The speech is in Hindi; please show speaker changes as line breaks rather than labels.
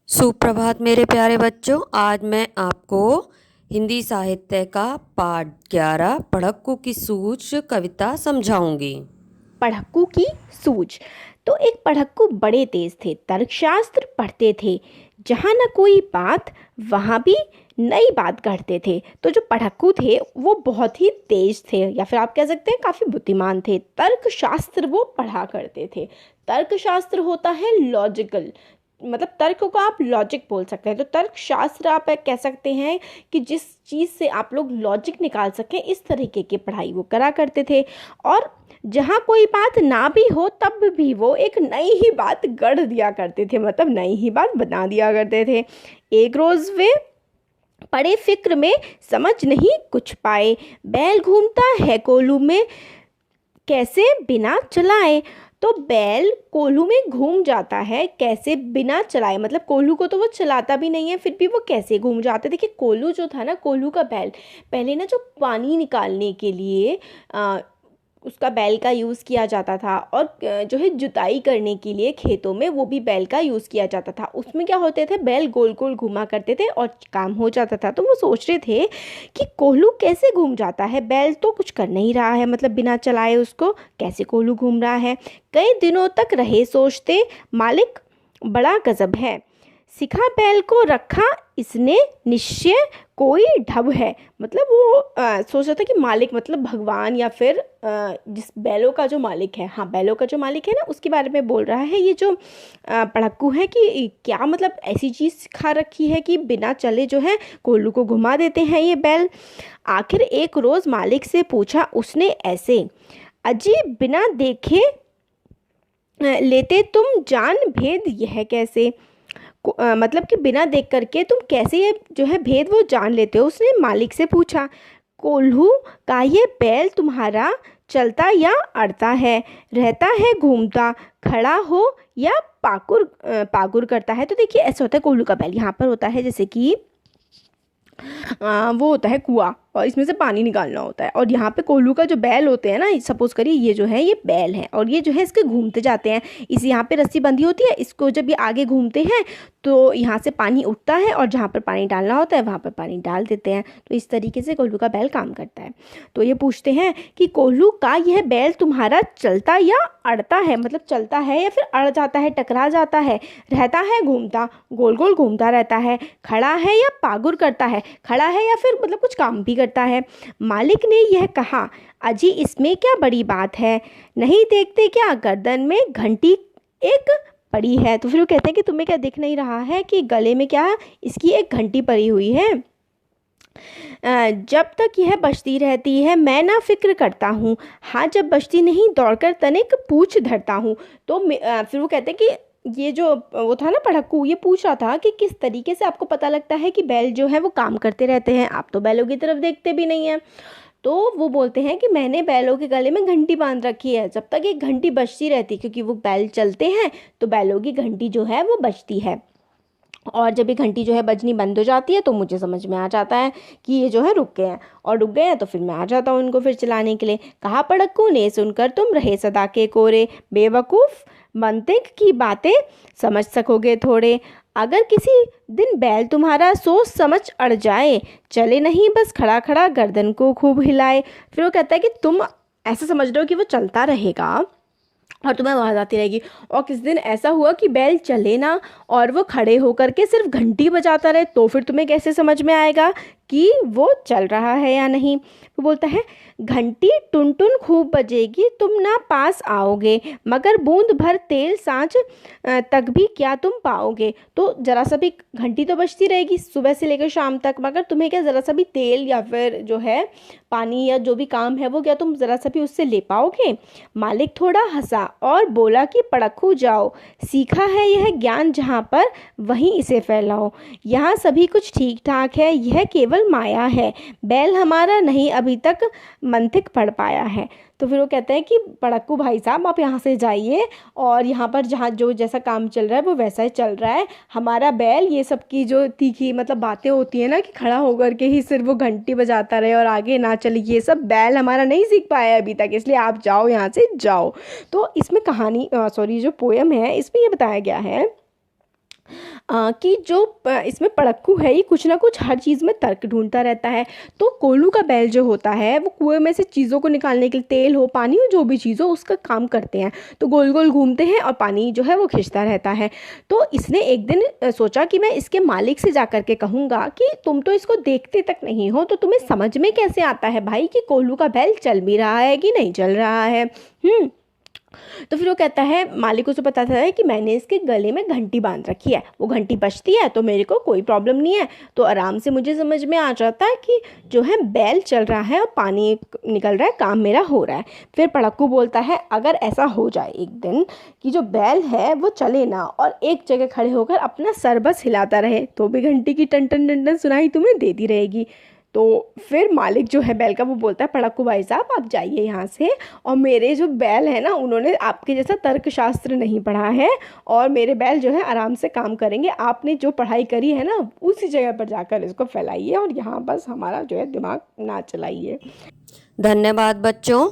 सुप्रभात मेरे प्यारे बच्चों। आज मैं आपको हिंदी साहित्य का पाठ 11 पढ़क्कू की सूझ कविता समझाऊंगी।
पढ़क्कू की सूझ। तो एक पढ़क्कू बड़े तेज थे, तर्कशास्त्र पढ़ते थे। जहाँ न कोई बात वहाँ भी नई बात गढ़ते थे। तो जो पढ़क्कू थे वो बहुत ही तेज थे, या फिर आप कह सकते हैं काफ़ी बुद्धिमान थे। तर्कशास्त्र वो पढ़ा करते थे। तर्कशास्त्र होता है लॉजिकल, मतलब तर्क को आप लॉजिक बोल सकते हैं। तो तर्कशास्त्र आप कह सकते हैं कि जिस चीज़ से आप लोग लॉजिक निकाल सकें, इस तरीके की पढ़ाई वो करा करते थे। और जहाँ कोई बात ना भी हो तब भी वो एक नई ही बात गढ़ दिया करते थे, मतलब नई ही बात बना दिया करते थे। एक रोज़ वे पड़े फिक्र में, समझ नहीं कुछ पाए। बैल घूमता है कोल्हू में, कैसे बिना चलाए। तो बैल कोल्हू में घूम जाता है कैसे बिना चलाए, मतलब कोल्हू को तो वो चलाता भी नहीं है, फिर भी वो कैसे घूम जाते। देखिए कोल्हू जो था ना, कोल्हू का बैल पहले ना जो पानी निकालने के लिए उसका बैल का यूज़ किया जाता था, और जो है जुताई करने के लिए खेतों में वो भी बैल का यूज़ किया जाता था। उसमें क्या होते थे, बैल गोल गोल घुमा करते थे और काम हो जाता था। तो वो सोच रहे थे कि कोल्हू कैसे घूम जाता है, बैल तो कुछ कर नहीं रहा है, मतलब बिना चलाए उसको कैसे कोल्हू घूम रहा है। कई दिनों तक रहे सोचते, मालिक बड़ा गजब है। सिखा बैल को रखा इसने निश्चय कोई ढब है। मतलब वो सोच रहा था कि मालिक मतलब भगवान, या फिर जिस बैलों का जो मालिक है, हाँ बैलों का जो मालिक है ना, उसके बारे में बोल रहा है ये जो पढ़क्कू है कि क्या मतलब ऐसी चीज़ सिखा रखी है कि बिना चले जो है कोल्हू को घुमा देते हैं ये बैल। आखिर एक रोज़ मालिक से पूछा उसने ऐसे, अजी बिना देखे लेते तुम जान भेद यह कैसे। मतलब कि बिना देख करके तुम कैसे ये जो है भेद वो जान लेते हो। उसने मालिक से पूछा, कोल्हू का ये बैल तुम्हारा चलता या अड़ता है, रहता है घूमता, खड़ा हो या पागुर करता है। तो देखिए ऐसा होता है, कोल्हू का बैल यहाँ पर होता है जैसे कि वो होता है कुआं, और इसमें से पानी निकालना होता है। और यहाँ पे कोल्हू का जो बैल होते हैं ना, सपोज करिए ये जो है ये बैल है, और ये जो है इसके घूमते जाते हैं। इस यहाँ पे रस्सी बंधी होती है, इसको जब ये आगे घूमते हैं तो यहाँ से पानी उठता है, और जहाँ पर पानी डालना होता है वहाँ पर पानी डाल देते हैं। तो इस तरीके से कोल्हू का बैल काम करता है। तो ये पूछते हैं कि कोल्हू का यह बैल तुम्हारा चलता या अड़ता है, मतलब चलता है या फिर अड़ जाता है, टकरा जाता है, रहता है घूमता, गोल गोल घूमता रहता है, खड़ा है या पागुर करता है, खड़ा है या फिर मतलब कुछ काम भी करता है। मालिक ने यह कहा, अजी इसमें क्या बड़ी बात है, नहीं देखते क्या गर्दन में घंटी एक पड़ी है। तो फिर वो कहते हैं कि तुम्हें क्या दिख नहीं रहा है कि गले में क्या इसकी एक घंटी पड़ी हुई है। जब तक यह बजती रहती है मैं ना फिक्र करता हूँ, हाँ जब बजती नहीं दौड़कर तनिक पूछ धरता हूँ। तो फिर वो कहते हैं कि ये जो वो था ना पढ़क्कू, ये पूछ रहा था कि किस तरीके से आपको पता लगता है कि बैल जो है वो काम करते रहते हैं, आप तो बैलों की तरफ देखते भी नहीं हैं। तो वो बोलते हैं कि मैंने बैलों के गले में घंटी बांध रखी है, जब तक एक घंटी बजती रहती, क्योंकि वो बैल चलते हैं तो बैलों की घंटी जो है वो बजती है। और जब ये घंटी जो है बजनी बंद हो जाती है तो मुझे समझ में आ जाता है कि ये जो है रुक गए हैं, और रुक गए हैं तो फिर मैं आ जाता हूँ इनको फिर चलाने के लिए। कहा पढ़क्कू ने, सुनकर तुम रहे सदा के कोरे, बेवकूफ़ मंतिक की बातें समझ सकोगे थोड़े। अगर किसी दिन बैल तुम्हारा सोच समझ अड़ जाए, चले नहीं बस खड़ा खड़ा गर्दन को खूब हिलाए। फिर वो कहता है कि तुम ऐसा समझ रहे हो कि वो चलता रहेगा और तुम्हें आवाज़ आती रहेगी, और किस दिन ऐसा हुआ कि बैल चले ना और वो खड़े होकर के सिर्फ घंटी बजाता रहे, तो फिर तुम्हें कैसे समझ में आएगा कि वो चल रहा है या नहीं। वो बोलता है, घंटी टुन टुन खूब बजेगी तुम ना पास आओगे, मगर बूंद भर तेल सांझ तक भी क्या तुम पाओगे। तो ज़रा सा भी घंटी तो बजती रहेगी सुबह से लेकर शाम तक, मगर तुम्हें क्या ज़रा सा भी तेल या फिर जो है पानी या जो भी काम है वो क्या तुम ज़रा सा भी उससे ले पाओगे। मालिक थोड़ा हंसा और बोला कि पढ़क्कू जाओ, सीखा है यह ज्ञान जहाँ पर वहीं इसे फैलाओ। यहाँ सभी कुछ ठीक ठाक है, यह केवल माया है, बैल हमारा नहीं अभी तक मंथिक पढ़ पाया है। तो फिर वो कहते हैं कि पढ़क्कू भाई साहब आप यहाँ से जाइए, और यहाँ पर जहाँ जो जैसा काम चल रहा है वो वैसा ही चल रहा है। हमारा बैल ये सब की जो तीखी मतलब बातें होती है ना कि खड़ा होकर के ही सिर्फ वो घंटी बजाता रहे और आगे ना चले, ये सब बैल हमारा नहीं सीख पाया है अभी तक, इसलिए आप जाओ यहाँ से जाओ। तो इसमें कहानी जो पोयम है इसमें ये बताया गया है कि जो इसमें पड़क्कू है ये कुछ ना कुछ हर चीज़ में तर्क ढूंढता रहता है। तो कोल्लू का बैल जो होता है वो कुएं में से चीज़ों को निकालने के लिए, तेल हो, पानी हो, जो भी चीज़ हो, उसका काम करते हैं। तो गोल गोल घूमते हैं और पानी जो है वो खिंचता रहता है। तो इसने एक दिन सोचा कि मैं इसके मालिक से जा कर के कहूँगा कि तुम तो इसको देखते तक नहीं हो, तो तुम्हें समझ में कैसे आता है भाई कि कोल्लू का बैल चल भी रहा है कि नहीं चल रहा है। तो फिर वो कहता है, मालिक को तो पता था कि मैंने इसके गले में घंटी बांध रखी है, वो घंटी बजती है तो मेरे को कोई प्रॉब्लम नहीं है। तो आराम से मुझे समझ में आ जाता है कि जो है बैल चल रहा है और पानी निकल रहा है, काम मेरा हो रहा है। फिर पड़क्कू बोलता है, अगर ऐसा हो जाए एक दिन कि जो बैल है वो चले ना और एक जगह खड़े होकर अपना सर बस हिलाता रहे, तो भी घंटी की टन टन टन टन सुनाई तुम्हें देती रहेगी। तो फिर मालिक जो है बैल का वो बोलता है, पड़क्कू भाई साहब आप जाइए यहाँ से, और मेरे जो बैल है ना उन्होंने आपके जैसा तर्कशास्त्र नहीं पढ़ा है, और मेरे बैल जो है आराम से काम करेंगे। आपने जो पढ़ाई करी है ना उसी जगह पर जाकर इसको फैलाइए और यहाँ बस हमारा जो है दिमाग ना चलाइए।
धन्यवाद बच्चों।